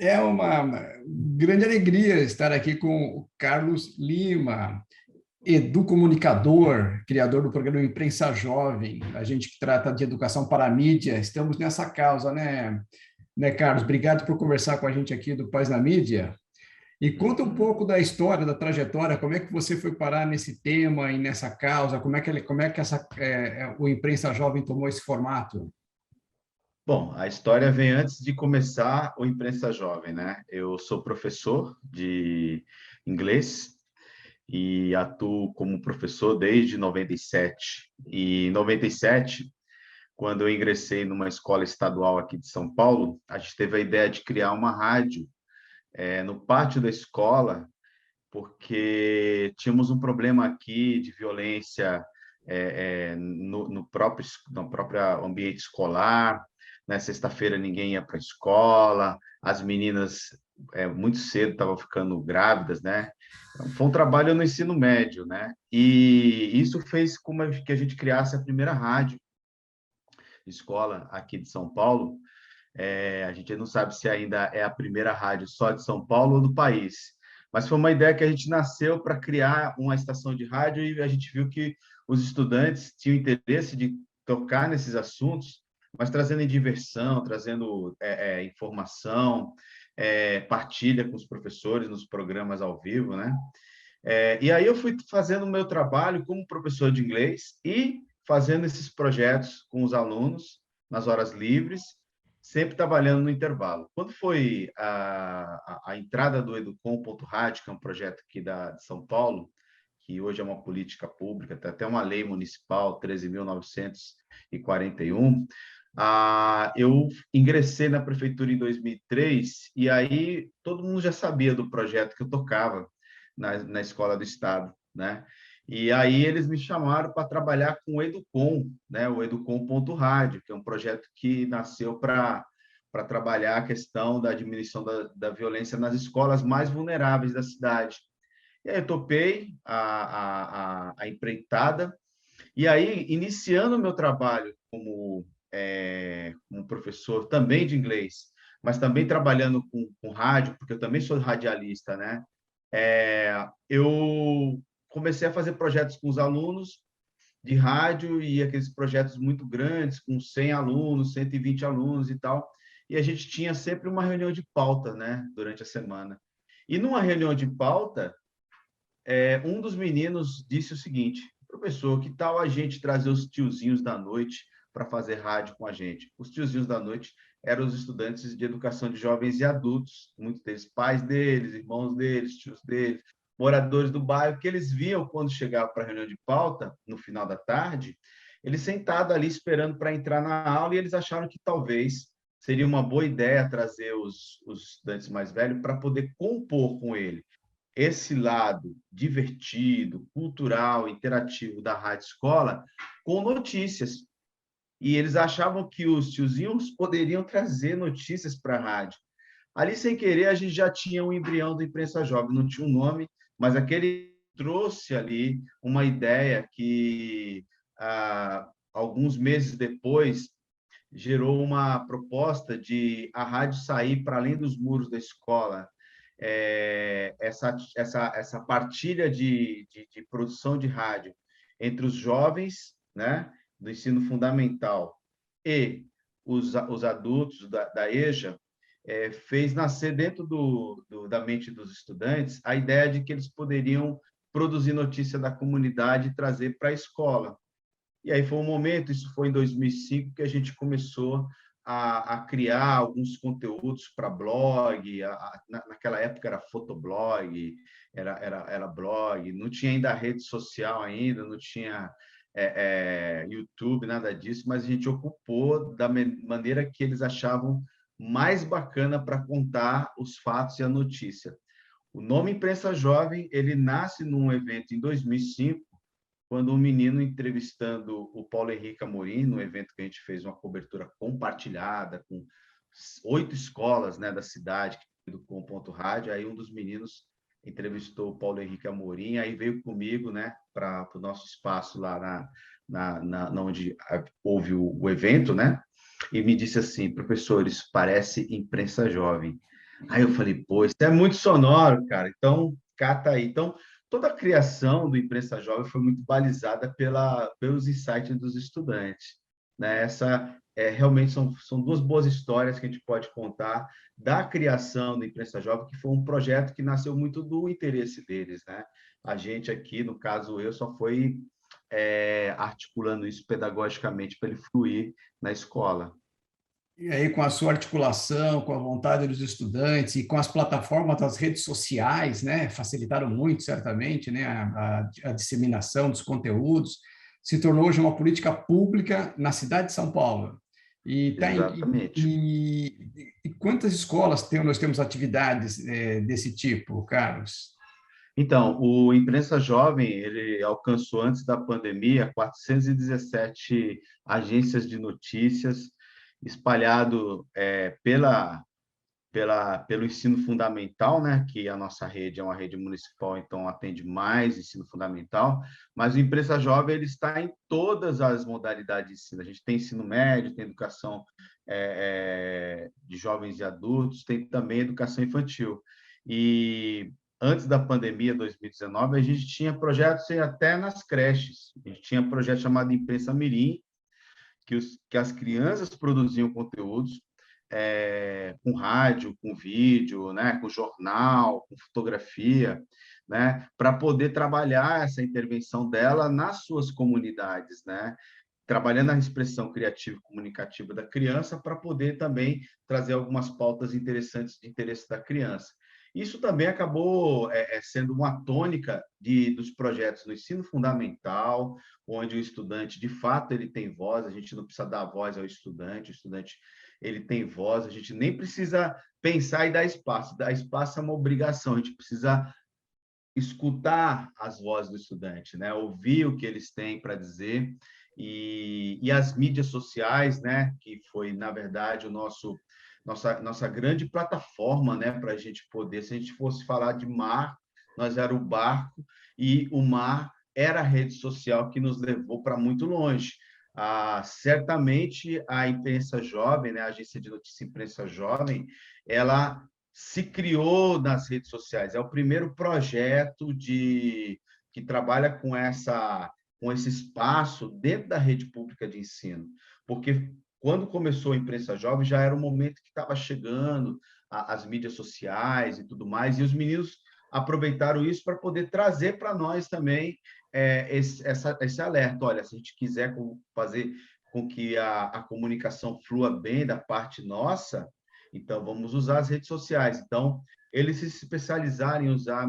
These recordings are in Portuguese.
É uma grande alegria estar aqui com o Carlos Lima, educomunicador, criador do programa Imprensa Jovem, a gente que trata de educação para a mídia. Estamos nessa causa, né, Carlos? Obrigado por conversar com a gente aqui do Paz na Mídia. E conta um Uhum. pouco da história, da trajetória, como é que você foi parar nesse tema e nessa causa, como é que o Imprensa Jovem tomou esse formato? Bom, a história vem antes de começar o Imprensa Jovem, né? Eu sou professor de inglês e atuo como professor desde 97. E em 97, quando eu ingressei numa escola estadual aqui de São Paulo, a gente teve a ideia de criar uma rádio no pátio da escola, porque tínhamos um problema aqui de violência no próprio ambiente escolar. Na sexta-feira ninguém ia para a escola, as meninas muito cedo estavam ficando grávidas, né? Foi um trabalho no ensino médio, né? E isso fez com que a gente criasse a primeira rádio escola aqui de São Paulo. A gente não sabe se ainda é a primeira rádio só de São Paulo ou do país, mas foi uma ideia que a gente nasceu para criar uma estação de rádio e a gente viu que os estudantes tinham interesse de tocar nesses assuntos, mas trazendo diversão, trazendo informação, partilha com os professores nos programas ao vivo, né? E aí eu fui fazendo o meu trabalho como professor de inglês e fazendo esses projetos com os alunos nas horas livres, sempre trabalhando no intervalo. Quando foi a entrada do Educom.rádio, que é um projeto aqui de São Paulo, que hoje é uma política pública, tem até uma lei municipal, 13.941, eu ingressei na prefeitura em 2003 e aí todo mundo já sabia do projeto que eu tocava na escola do estado, né? E aí eles me chamaram para trabalhar com o Educom, né? O Educom.rádio, que é um projeto que nasceu para trabalhar a questão da diminuição da violência nas escolas mais vulneráveis da cidade. E aí eu topei a empreitada, e aí, iniciando o meu trabalho como professor também de inglês, mas também trabalhando com rádio, porque eu também sou radialista, né? Eu comecei a fazer projetos com os alunos de rádio e aqueles projetos muito grandes, com 100 alunos, 120 alunos e tal. E a gente tinha sempre uma reunião de pauta, né, durante a semana. E numa reunião de pauta, um dos meninos disse o seguinte: professor, que tal a gente trazer os tiozinhos da noite para fazer rádio com a gente? Os tiozinhos da noite eram os estudantes de educação de jovens e adultos, muitos deles pais deles, irmãos deles, tios deles, moradores do bairro, que eles viam quando chegava para a reunião de pauta, no final da tarde, eles sentados ali esperando para entrar na aula e eles acharam que talvez seria uma boa ideia trazer os estudantes mais velhos para poder compor com ele esse lado divertido, cultural, interativo da rádio escola com notícias. E eles achavam que os tiozinhos poderiam trazer notícias para a rádio. Ali, sem querer, a gente já tinha um embrião do Imprensa Jovem, não tinha um nome, mas aquele trouxe ali uma ideia que, alguns meses depois, gerou uma proposta de a rádio sair para além dos muros da escola. Essa partilha de produção de rádio entre os jovens, né, do ensino fundamental e os adultos da EJA, fez nascer dentro da mente dos estudantes a ideia de que eles poderiam produzir notícia da comunidade e trazer para a escola. E aí foi um momento, isso foi em 2005, que a gente começou a criar alguns conteúdos para blog. Naquela época era fotoblog, era blog, não tinha ainda rede social ainda, não tinha YouTube, nada disso, mas a gente ocupou da maneira que eles achavam mais bacana para contar os fatos e a notícia. O nome Imprensa Jovem, ele nasce num evento em 2005, quando um menino entrevistando o Paulo Henrique Amorim, no evento que a gente fez uma cobertura compartilhada com 8 escolas, né, da cidade, do Ponto Rádio, aí um dos meninos entrevistou o Paulo Henrique Amorim, aí veio comigo, né, para o nosso espaço lá onde houve o evento, né, e me disse assim: professor, isso parece imprensa jovem. Aí eu falei, pô, isso é muito sonoro, cara. Então, cata aí. Então, toda a criação do Imprensa Jovem foi muito balizada pelos insights dos estudantes, né? Realmente são duas boas histórias que a gente pode contar da criação do Imprensa Jovem, que foi um projeto que nasceu muito do interesse deles, né? A gente aqui, no caso eu, só foi articulando isso pedagogicamente para ele fluir na escola. E aí, com a sua articulação, com a vontade dos estudantes e com as plataformas das redes sociais, né, facilitaram muito, certamente, né, a disseminação dos conteúdos, se tornou hoje uma política pública na cidade de São Paulo. E, Exatamente. e quantas escolas nós temos atividades desse tipo, Carlos? Então, o Imprensa Jovem, ele alcançou antes da pandemia 417 agências de notícias espalhado pelo ensino fundamental, né, que a nossa rede é uma rede municipal, então atende mais ensino fundamental, mas o Imprensa Jovem ele está em todas as modalidades de ensino. A gente tem ensino médio, tem educação de jovens e adultos, tem também educação infantil. E antes da pandemia, 2019, a gente tinha projetos até nas creches. A gente tinha um projeto chamado Imprensa Mirim, que as crianças produziam conteúdos com rádio, com vídeo, né, com jornal, com fotografia, né, para poder trabalhar essa intervenção dela nas suas comunidades, né, trabalhando a expressão criativa e comunicativa da criança para poder também trazer algumas pautas interessantes de interesse da criança. Isso também acabou sendo uma tônica dos projetos no ensino fundamental, onde o estudante, de fato, ele tem voz, a gente não precisa dar voz ao estudante, o estudante ele tem voz, a gente nem precisa pensar e dar espaço é uma obrigação, a gente precisa escutar as vozes do estudante, né? Ouvir o que eles têm para dizer e as mídias sociais, né? Que foi na verdade nossa grande plataforma, né? Para a gente poder, se a gente fosse falar de mar, nós era o barco e o mar era a rede social que nos levou para muito longe. Certamente a imprensa jovem, né? A agência de notícia imprensa jovem, ela se criou nas redes sociais. É o primeiro projeto que trabalha com esse espaço dentro da rede pública de ensino. Porque quando começou a imprensa jovem, já era o momento que estava chegando as mídias sociais e tudo mais, e os meninos aproveitaram isso para poder trazer para nós também esse alerta. Olha, se a gente quiser fazer com que a comunicação flua bem da parte nossa, então, vamos usar as redes sociais. Então, eles se especializaram em usar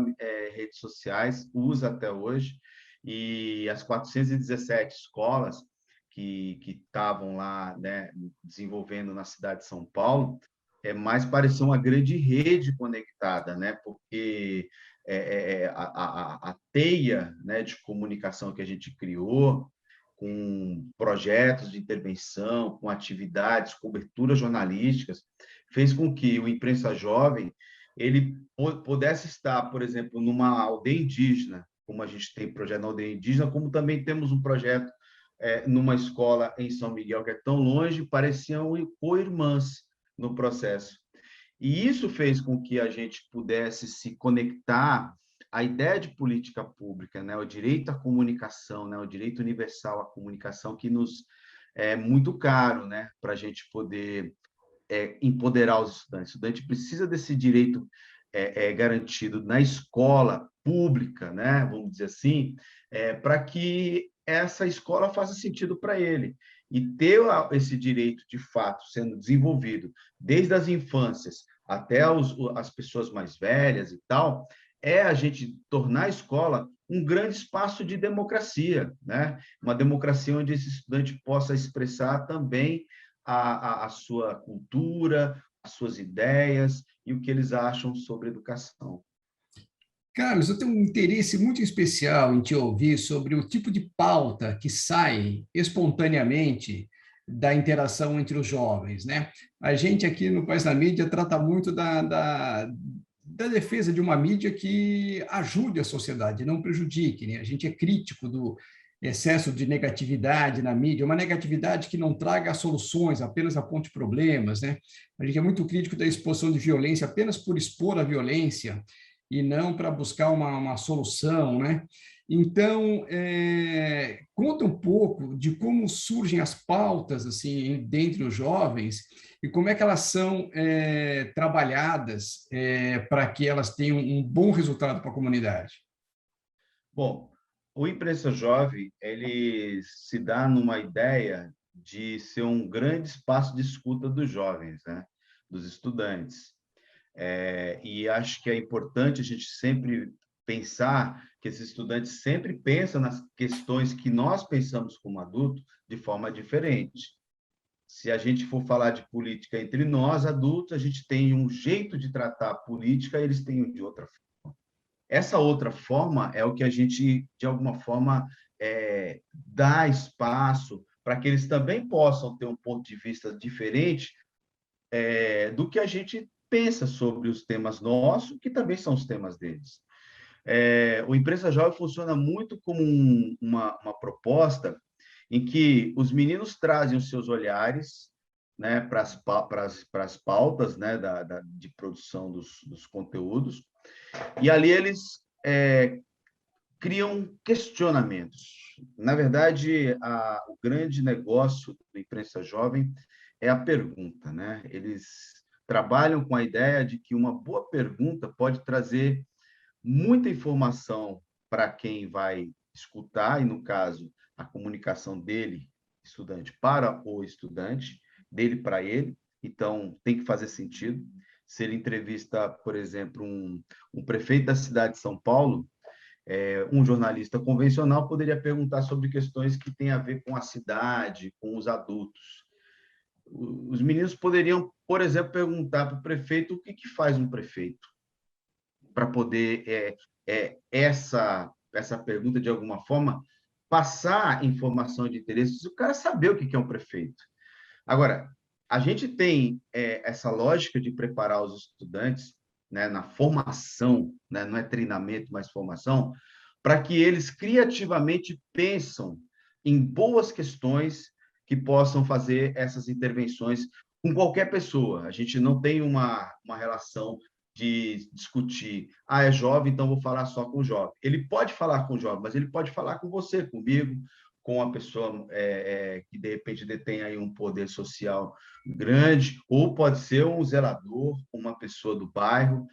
redes sociais, usa até hoje, e as 417 escolas que estavam lá, né, desenvolvendo na cidade de São Paulo, mais parecia uma grande rede conectada, né, porque a teia, né, de comunicação que a gente criou, com projetos de intervenção, com atividades, coberturas jornalísticas, fez com que o Imprensa Jovem ele pudesse estar, por exemplo, numa aldeia indígena, como a gente tem projeto na aldeia indígena, como também temos um projeto numa escola em São Miguel, que é tão longe, pareciam co-irmãs no processo. E isso fez com que a gente pudesse se conectar à ideia de política pública, né? O direito à comunicação, né? O direito universal à comunicação, que nos é muito caro, né? Para a gente poder empoderar os estudantes. O estudante precisa desse direito garantido na escola pública, né? Vamos dizer assim, para que essa escola faça sentido para ele. E ter esse direito, de fato, sendo desenvolvido desde as infâncias até as pessoas mais velhas e tal, é a gente tornar a escola um grande espaço de democracia, né? Uma democracia onde esse estudante possa expressar também a sua cultura, as suas ideias e o que eles acham sobre educação. Carlos, eu tenho um interesse muito especial em te ouvir sobre o tipo de pauta que sai espontaneamente da interação entre os jovens, né? A gente aqui no Paz na Mídia trata muito da defesa de uma mídia que ajude a sociedade, não prejudique, né? A gente é crítico excesso de negatividade na mídia, uma negatividade que não traga soluções, apenas aponte problemas, né? A gente é muito crítico da exposição de violência apenas por expor a violência e não para buscar uma solução, né? Então, conta um pouco de como surgem as pautas assim dentre os jovens e como é que elas são trabalhadas para que elas tenham um bom resultado para a comunidade. Bom, o Imprensa Jovem, ele se dá numa ideia de ser um grande espaço de escuta dos jovens, né? Dos estudantes. E acho que é importante a gente sempre pensar que esses estudantes sempre pensam nas questões que nós pensamos como adultos de forma diferente. Se a gente for falar de política entre nós, adultos, a gente tem um jeito de tratar a política, eles têm de outra. Essa outra forma é o que a gente, de alguma forma, dá espaço para que eles também possam ter um ponto de vista diferente do que a gente pensa sobre os temas nossos, que também são os temas deles. O Imprensa Jovem funciona muito como uma proposta em que os meninos trazem os seus olhares, né, para as pautas, né, de produção dos conteúdos, e ali eles criam questionamentos. Na verdade, o grande negócio do Imprensa Jovem é a pergunta, né? Eles trabalham com a ideia de que uma boa pergunta pode trazer muita informação para quem vai escutar, e no caso, a comunicação dele, estudante, para o estudante, dele para ele, então tem que fazer sentido. Se ele entrevista, por exemplo, um prefeito da cidade de São Paulo, um jornalista convencional poderia perguntar sobre questões que têm a ver com a cidade, com os adultos. Os meninos poderiam, por exemplo, perguntar para o prefeito o que faz um prefeito, para poder essa pergunta, de alguma forma, passar informação de interesse, o cara saber o que é um prefeito. Agora, a gente tem essa lógica de preparar os estudantes, né, na formação, né, não é treinamento, mas formação, para que eles criativamente pensam em boas questões que possam fazer essas intervenções com qualquer pessoa. A gente não tem uma relação de discutir, é jovem, então vou falar só com o jovem. Ele pode falar com o jovem, mas ele pode falar com você, comigo, com a pessoa que, de repente, detém aí um poder social grande, ou pode ser um zelador, uma pessoa do bairro.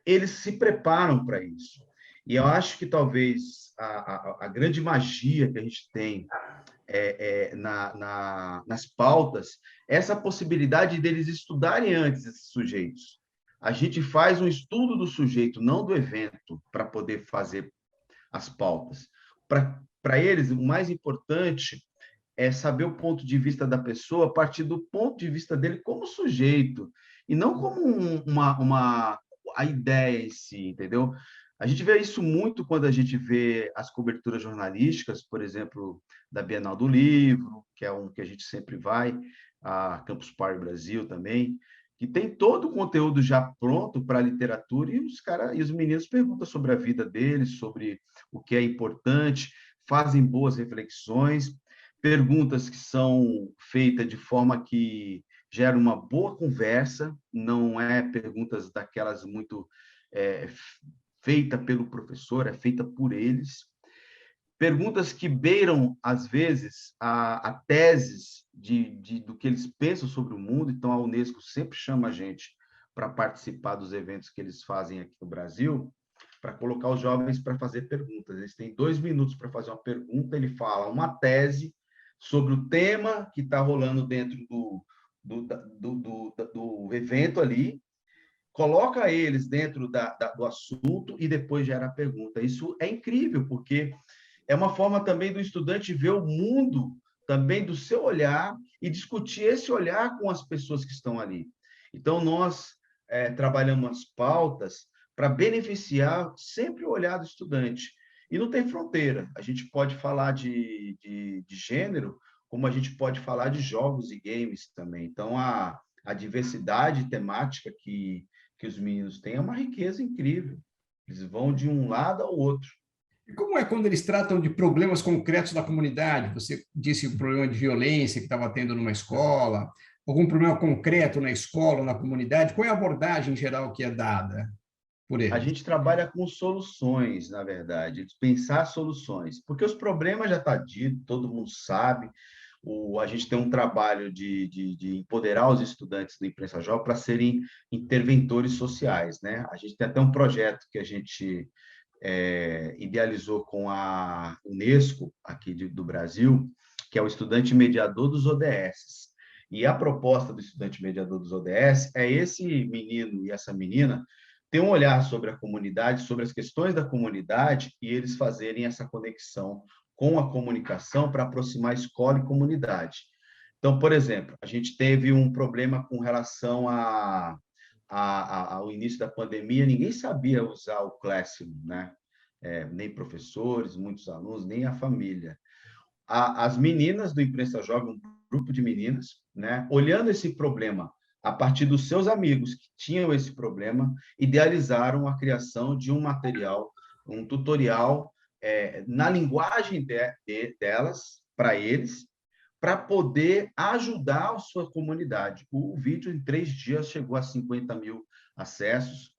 Eles se preparam para isso. E eu acho que talvez a grande magia que a gente tem nas pautas é essa possibilidade deles estudarem antes esses sujeitos. A gente faz um estudo do sujeito, não do evento, para poder fazer as pautas. Para eles, o mais importante é saber o ponto de vista da pessoa a partir do ponto de vista dele como sujeito, e não como a ideia em si, entendeu? A gente vê isso muito quando a gente vê as coberturas jornalísticas, por exemplo, da Bienal do Livro, que é um que a gente sempre vai, a Campus Party Brasil também, que tem todo o conteúdo já pronto para a literatura, e os meninos perguntam sobre a vida deles, sobre o que é importante, fazem boas reflexões, perguntas que são feitas de forma que gera uma boa conversa, não é perguntas daquelas muito feita pelo professor, é feita por eles. Perguntas que beiram, às vezes, a teses do que eles pensam sobre o mundo. Então, a Unesco sempre chama a gente para participar dos eventos que eles fazem aqui no Brasil, para colocar os jovens para fazer perguntas. Eles têm 2 minutos para fazer uma pergunta, ele fala uma tese sobre o tema que está rolando dentro do evento ali, coloca eles dentro do assunto e depois gera a pergunta. Isso é incrível, porque é uma forma também do estudante ver o mundo também do seu olhar e discutir esse olhar com as pessoas que estão ali. Então, nós trabalhamos as pautas para beneficiar sempre o olhar do estudante. E não tem fronteira. A gente pode falar de gênero, como a gente pode falar de jogos e games também. Então, a diversidade temática que os meninos têm é uma riqueza incrível. Eles vão de um lado ao outro. E como é quando eles tratam de problemas concretos da comunidade? Você disse o problema de violência que estava tendo numa escola, algum problema concreto na escola, na comunidade? Qual é a abordagem geral que é dada por A eles? gente trabalha com soluções, na verdade, pensar soluções, porque os problemas já está dito, todo mundo sabe. A gente tem um trabalho de empoderar os estudantes da imprensa jovem para serem interventores sociais, né? A gente tem até um projeto que a gente idealizou com a Unesco, aqui do Brasil, que é o estudante mediador dos ODS. E a proposta do estudante mediador dos ODS é esse menino e essa menina ter um olhar sobre a comunidade, sobre as questões da comunidade, e eles fazerem essa conexão com a comunicação para aproximar escola e comunidade. Então, por exemplo, a gente teve um problema com relação ao início da pandemia, ninguém sabia usar o Classroom, né? Nem professores, muitos alunos, nem a família. As meninas do Imprensa Jovem, um grupo de meninas, né, olhando esse problema a partir dos seus amigos que tinham esse problema, idealizaram a criação de um material, um tutorial na linguagem delas, para eles, para poder ajudar a sua comunidade. O vídeo, em 3 dias, chegou a 50 mil acessos,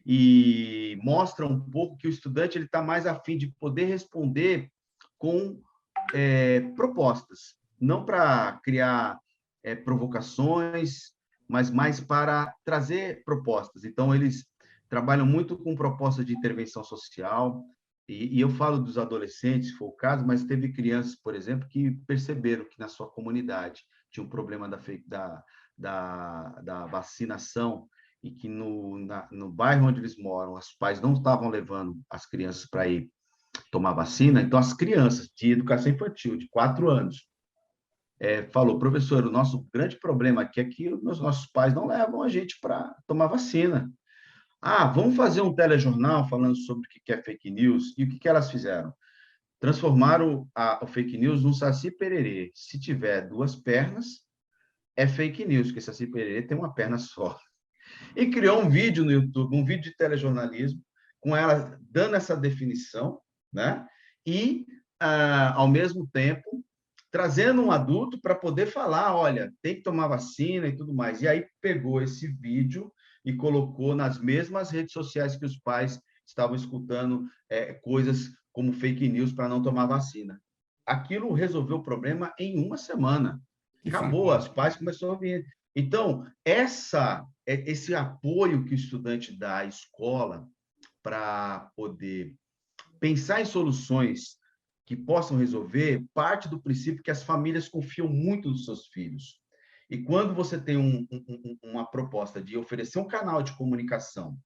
e mostra um pouco que o estudante ele está mais afim de poder responder com propostas, não para criar provocações, mas mais para trazer propostas. Então, eles trabalham muito com propostas de intervenção social, e eu falo dos adolescentes, se for o caso, mas teve crianças, por exemplo, que perceberam que na sua comunidade tinha um problema da vacinação, e que no bairro onde eles moram, os pais não estavam levando as crianças para ir tomar vacina. Então, as crianças de educação infantil, de 4 anos, falou: professor, o nosso grande problema aqui é que os nossos pais não levam a gente para tomar vacina. Ah, vamos fazer um telejornal falando sobre o que é fake news. E o que elas fizeram? Transformaram o fake news num Saci Pererê. Se tiver 2 pernas, é fake news, porque Saci Pererê tem uma perna só. E criou um vídeo no YouTube, um vídeo de telejornalismo, com ela dando essa definição, né? E, ao mesmo tempo, trazendo um adulto para poder falar, olha, tem que tomar vacina e tudo mais. E aí pegou esse vídeo e colocou nas mesmas redes sociais que os pais estavam escutando coisas como fake news para não tomar vacina. Aquilo resolveu o problema em uma semana. Que Acabou, os fantástico. pais começaram a ouvir. Então, esse apoio que o estudante dá à escola para poder pensar em soluções que possam resolver, parte do princípio que as famílias confiam muito nos seus filhos. E quando você tem uma proposta de oferecer um canal de comunicação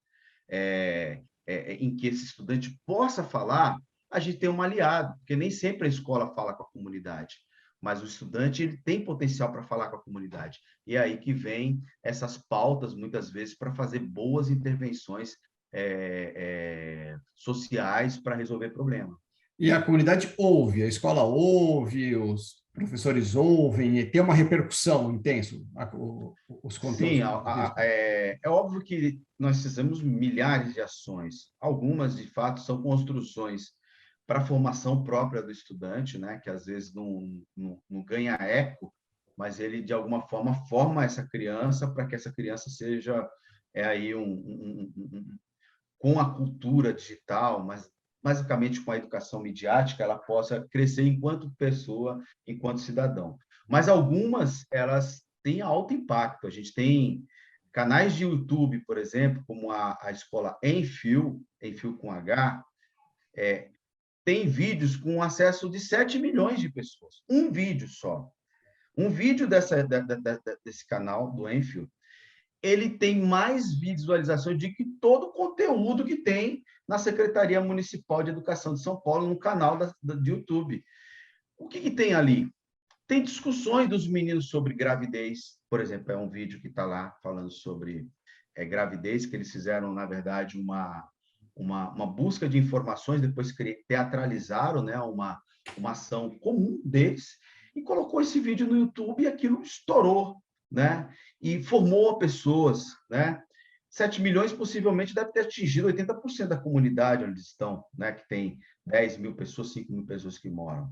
em que esse estudante possa falar, a gente tem um aliado, porque nem sempre a escola fala com a comunidade, mas o estudante ele tem potencial para falar com a comunidade. E é aí que vem essas pautas, muitas vezes, para fazer boas intervenções sociais para resolver problemas. E a comunidade ouve, a escola ouve, os professores ouvem, e tem uma repercussão intensa, os conteúdos Sim, produzidos. é óbvio que nós fizemos milhares de ações. Algumas, de fato, são construções para a formação própria do estudante, né? Que às vezes não ganha eco, mas ele, de alguma forma, forma essa criança para que essa criança seja aí com a cultura digital, mas basicamente com a educação midiática, ela possa crescer enquanto pessoa, enquanto cidadão. Mas algumas, elas têm alto impacto. A gente tem canais de YouTube, por exemplo, como a escola Enfio com H, tem vídeos com acesso de 7 milhões de pessoas. Um vídeo só. Um vídeo desse canal do Enfio, ele tem mais visualizações do que todo o conteúdo que tem na Secretaria Municipal de Educação de São Paulo, no canal de YouTube. O que tem ali? Tem discussões dos meninos sobre gravidez, por exemplo, é um vídeo que está lá falando sobre gravidez, que eles fizeram, na verdade, uma busca de informações, depois teatralizaram, né, uma ação comum deles, e colocou esse vídeo no YouTube e aquilo estourou, né? E formou pessoas, né? 7 milhões possivelmente deve ter atingido 80% da comunidade onde estão, né? Que tem 10 mil pessoas, 5 mil pessoas que moram.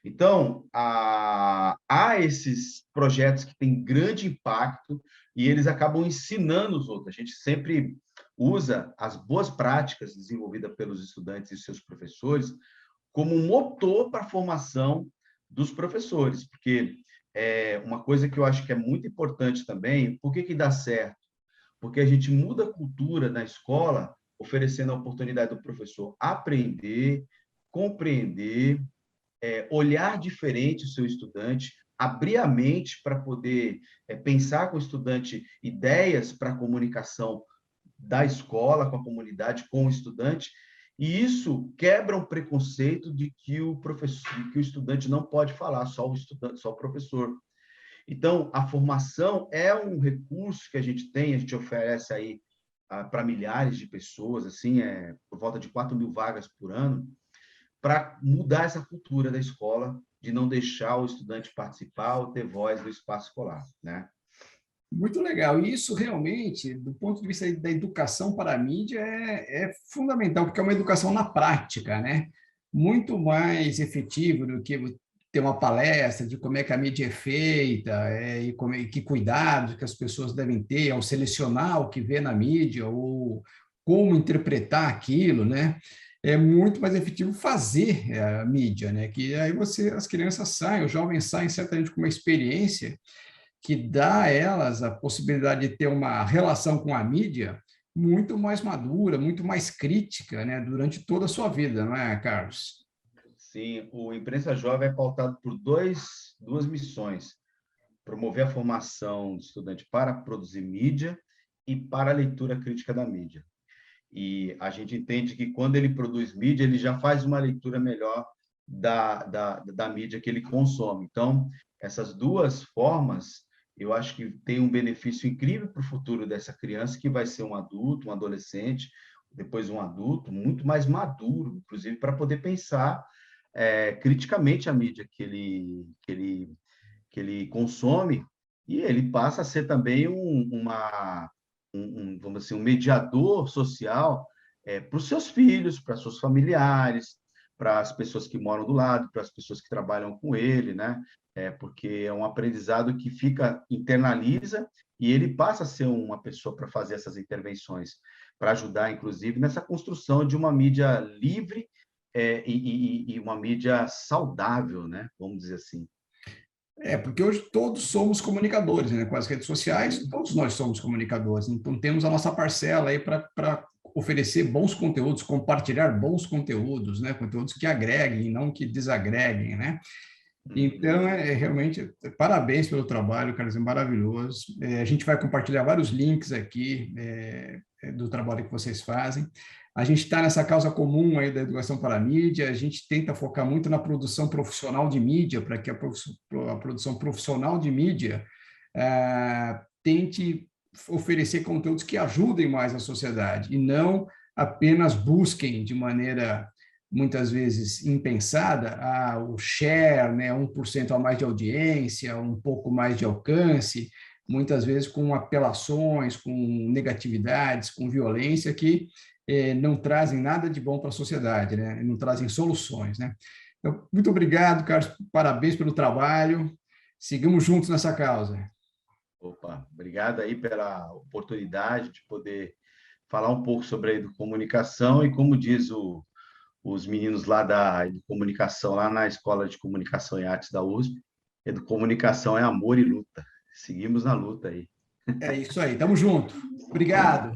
Então, há esses projetos que têm grande impacto e eles acabam ensinando os outros. A gente sempre usa as boas práticas desenvolvidas pelos estudantes e seus professores como um motor para a formação dos professores, porque é uma coisa que eu acho que é muito importante também. Por que que dá certo? Porque a gente muda a cultura na escola, oferecendo a oportunidade do professor aprender, compreender, olhar diferente o seu estudante, abrir a mente para poder pensar com o estudante ideias para a comunicação da escola, com a comunidade, com o estudante, e isso quebra um preconceito de que o professor, que o estudante não pode falar, só o estudante, só o professor. Então, a formação é um recurso que a gente oferece aí para milhares de pessoas, assim, por volta de 4 mil vagas por ano, para mudar essa cultura da escola, de não deixar o estudante participar ou ter voz no espaço escolar, né? Muito legal. E isso realmente, do ponto de vista da educação para a mídia, é fundamental, porque é uma educação na prática, né? Muito mais efetivo do que ter uma palestra de como é que a mídia é feita, e que cuidados que as pessoas devem ter ao selecionar o que vê na mídia, ou como interpretar aquilo, né? É muito mais efetivo fazer a mídia, né? Que aí as crianças saem, os jovens saem certamente com uma experiência que dá a elas a possibilidade de ter uma relação com a mídia muito mais madura, muito mais crítica, né, durante toda a sua vida, não é, Carlos? Sim, o Imprensa Jovem é pautado por duas missões: promover a formação do estudante para produzir mídia e para a leitura crítica da mídia. E a gente entende que quando ele produz mídia, ele já faz uma leitura melhor da mídia que ele consome. Então, essas duas formas, eu acho que tem um benefício incrível para o futuro dessa criança, que vai ser um adulto, um adolescente, depois um adulto, muito mais maduro, inclusive, para poder pensar criticamente a mídia que ele consome, e ele passa a ser também vamos dizer, um mediador social para os seus filhos, para seus familiares, para as pessoas que moram do lado, para as pessoas que trabalham com ele, né? Porque é um aprendizado que internaliza, e ele passa a ser uma pessoa para fazer essas intervenções, para ajudar, inclusive, nessa construção de uma mídia livre e uma mídia saudável, né? Vamos dizer assim. Porque hoje todos somos comunicadores, né? Com as redes sociais, todos nós somos comunicadores. Então, temos a nossa parcela aí para oferecer bons conteúdos, compartilhar bons conteúdos, né? Conteúdos que agreguem, não que desagreguem, né? Então, realmente, parabéns pelo trabalho, Carlos, é maravilhoso. A gente vai compartilhar vários links aqui do trabalho que vocês fazem. A gente está nessa causa comum aí da educação para a mídia, a gente tenta focar muito na produção profissional de mídia, para que a produção profissional de mídia tente oferecer conteúdos que ajudem mais a sociedade, e não apenas busquem de maneira muitas vezes impensada, o share, né, 1% a mais de audiência, um pouco mais de alcance, muitas vezes com apelações, com negatividades, com violência, que não trazem nada de bom para a sociedade, né? Não trazem soluções, né? Então, muito obrigado, Carlos, parabéns pelo trabalho, seguimos juntos nessa causa. Opa, obrigado aí pela oportunidade de poder falar um pouco sobre a educomunicação, e como diz os meninos lá da educomunicação, lá na Escola de Comunicação e Artes da USP, educomunicação é amor e luta. Seguimos na luta aí. É isso aí, tamo junto. Obrigado.